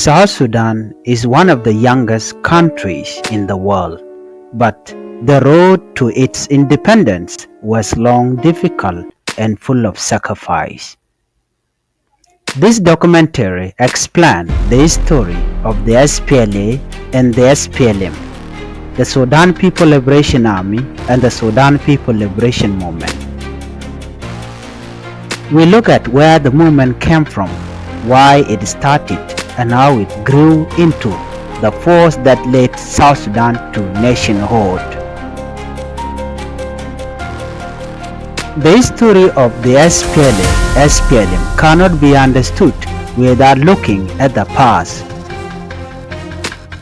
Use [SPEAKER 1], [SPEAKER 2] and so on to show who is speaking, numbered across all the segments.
[SPEAKER 1] South Sudan is one of the youngest countries in the world, but the road to its independence was long, difficult, and full of sacrifice. This documentary explains the history of the SPLA and the SPLM, the Sudan People Liberation Army and the Sudan People Liberation Movement. We look at where the movement came from, why it started, and how it grew into the force that led South Sudan to nationhood. The history of the SPLM cannot be understood without looking at the past.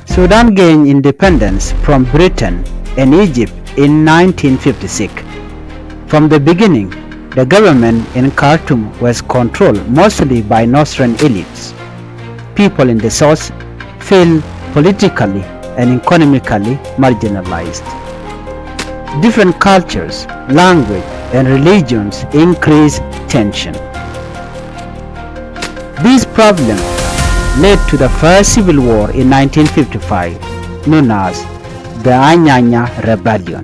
[SPEAKER 1] Sudan gained independence from Britain and Egypt in 1956. From the beginning, the government in Khartoum was controlled mostly by Northern elites. People in the south feel politically and economically marginalized. Different cultures, language, and religions increase tension. These problems led to the first civil war in 1955, known as the Anyanya Rebellion.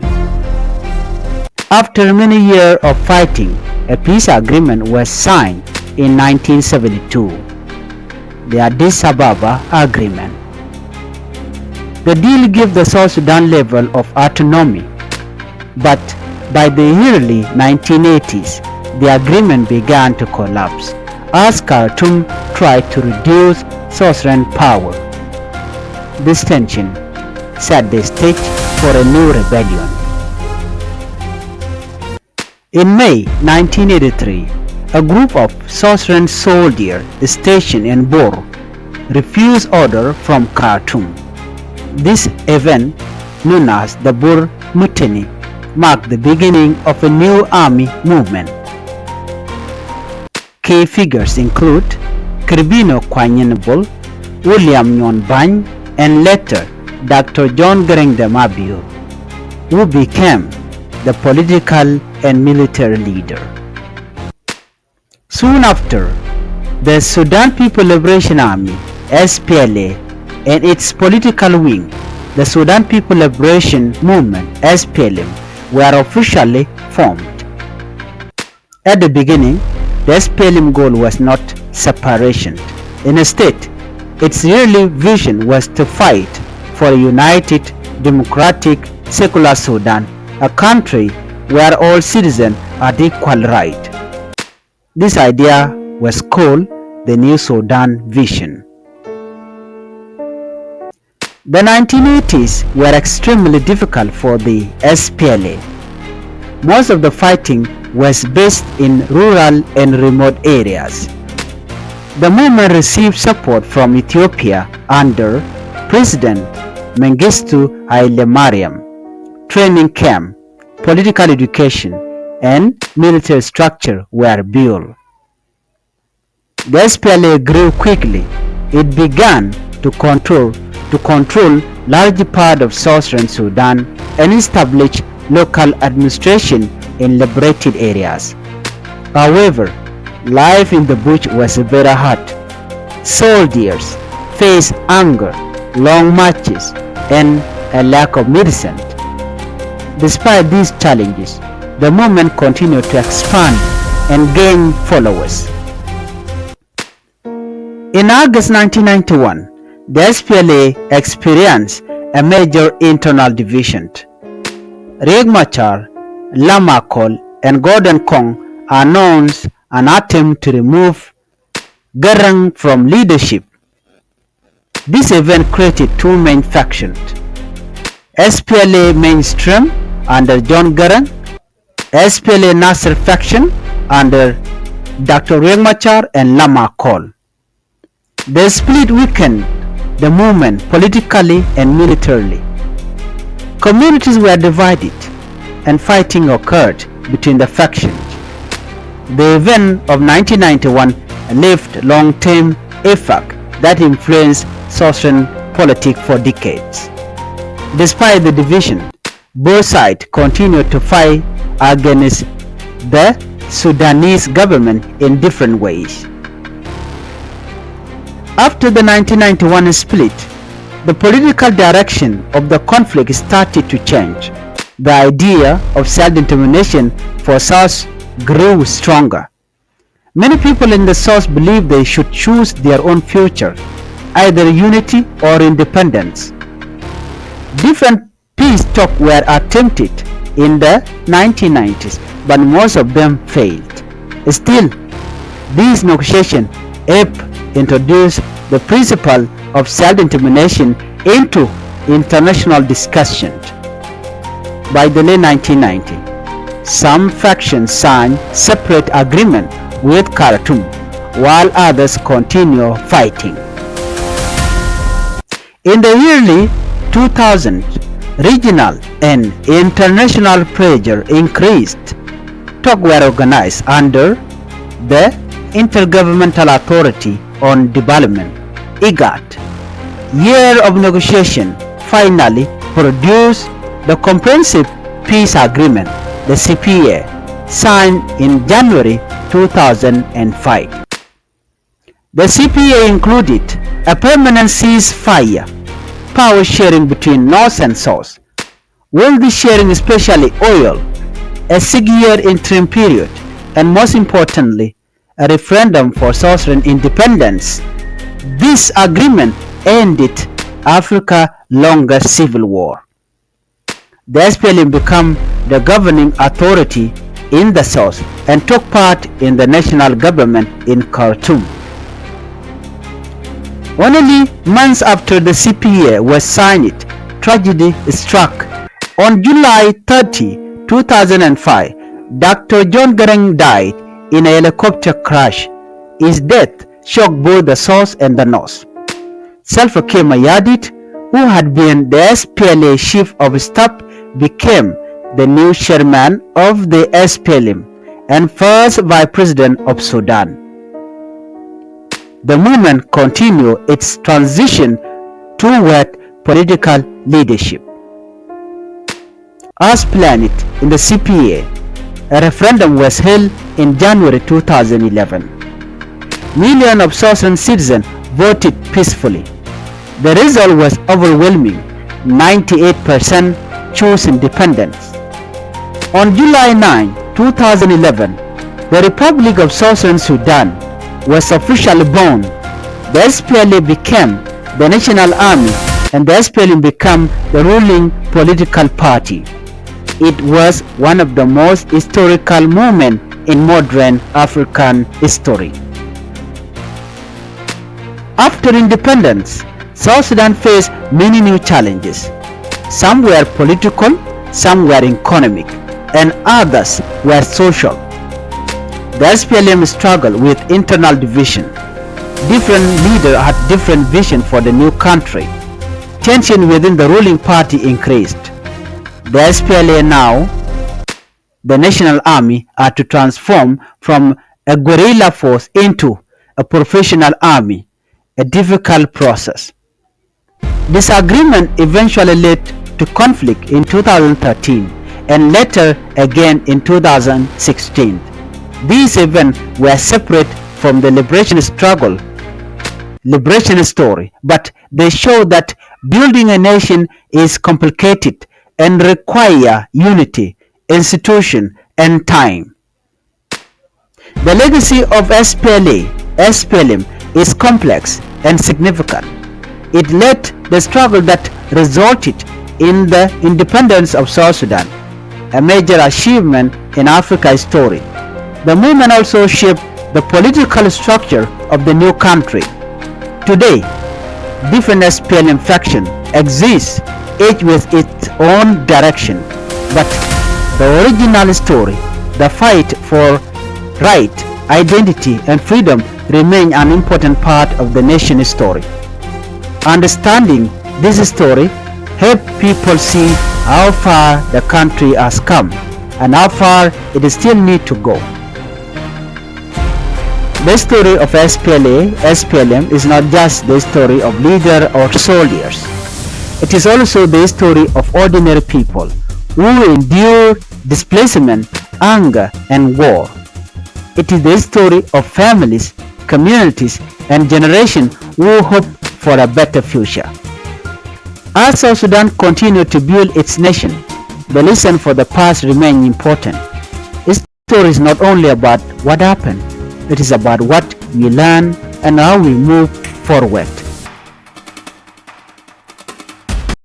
[SPEAKER 1] After many years of fighting, a peace agreement was signed in 1972, the Addis Ababa Agreement. The deal gave the South Sudan level of autonomy, but by the early 1980s, the agreement began to collapse as Khartoum tried to reduce sovereign power. This tension set the stage for a new rebellion. In May 1983, a group of Southern soldiers stationed in Bor refused order from Khartoum. This event, known as the Bor Mutiny, marked the beginning of a new army movement. Key figures include Kirbino Kwanyenbol, William Nyonbany, and later Dr. John Garang Mabio, who became the political and military leader. Soon after, the Sudan People Liberation Army (SPLA) and its political wing, the Sudan People Liberation Movement (SPLM), were officially formed. At the beginning, the SPLM goal was not separation. Instead, its early vision was to fight for a united, democratic, secular Sudan, a country where all citizens had equal rights. This idea was called the New Sudan Vision. The 1980s were extremely difficult for the SPLA. Most of the fighting was based in rural and remote areas. The movement received support from Ethiopia under President Mengistu Haile Mariam. Training camp, political education, and military structure were built. The SPLA grew quickly. It began to control large part of southern Sudan and establish local administration in liberated areas. However, life in the bush was very hard. Soldiers faced hunger, long marches, and a lack of medicine. Despite these challenges, the movement continued to expand and gain followers. In August 1991, the SPLA experienced a major internal division. Riek Machar, Lama Kol, and Gordon Kong announced an attempt to remove Garang from leadership. This event created two main factions: SPLA mainstream under John Garang, SPLA Nasser faction under Dr. Riek Machar and Lama Kol. The split weakened the movement politically and militarily. Communities were divided and fighting occurred between the factions. The event of 1991 left long-term effect that influenced Southern politics for decades. Despite the division, both sides continued to fight against the Sudanese government in different ways. After the 1991 split, the political direction of the conflict started to change. The idea of self-determination for South grew stronger. Many people in the South believed they should choose their own future, either unity or independence. Different peace talks were attempted in the 1990s, but most of them failed. Still, these negotiations helped introduce the principle of self-determination into international discussions. By the late 1990s, some factions signed separate agreements with Khartoum, while others continue fighting. In the early 2000s, regional and international pressure increased. Talks were organized under the Intergovernmental Authority on Development, IGAD. Year of negotiation finally produced the Comprehensive Peace Agreement, the CPA, signed in January 2005. The CPA included a permanent ceasefire, power sharing between North and South, wealth sharing, especially oil, a 6-year interim period, and most importantly, a referendum for South Sudan independence. This agreement ended Africa's longest civil war. The SPLM became the governing authority in the South and took part in the national government in Khartoum. Only months after the CPA was signed, tragedy struck. On July 30, 2005, Dr. John Garang died in a helicopter crash. His death shocked both the South and the North. Salva Kiir Mayardit, who had been the SPLA chief of staff, became the new chairman of the SPLM and first vice president of Sudan. The movement continued its transition toward political leadership. As planned in the CPA, a referendum was held in January 2011. Millions of South Sudan citizens voted peacefully. The result was overwhelming. 98% chose independence. On July 9, 2011, the Republic of South Sudan was officially born. The SPLA became the National Army and the SPLM became the ruling political party. It was one of the most historical moments in modern African history. After independence, South Sudan faced many new challenges. Some were political, some were economic, and others were social. The SPLM struggled with internal division. Different leaders had different vision for the new country. Tension within the ruling party increased. The SPLA, now the National Army, are to transform from a guerrilla force into a professional army, a difficult process. Disagreement eventually led to conflict in 2013 and later again in 2016. These events were separate from the liberation story, but they show that building a nation is complicated and require unity, institution, and time. The legacy of SPLM is complex and significant. It led the struggle that resulted in the independence of South Sudan, a major achievement in Africa's story. The movement also shaped the political structure of the new country. Today, different SPLM factions exist, each with its own direction, but the original story, the fight for right, identity, and freedom remain an important part of the nation's story. Understanding this story helps people see how far the country has come and how far it still needs to go. The story of SPLM is not just the story of leaders or soldiers. It is also the story of ordinary people who endure displacement, anger, and war. It is the story of families communities, and generations who hope for a better future. As South Sudan continues to build its nation, the lesson for the past remains important. This story is not only about what happened, it is about what we learn and how we move forward.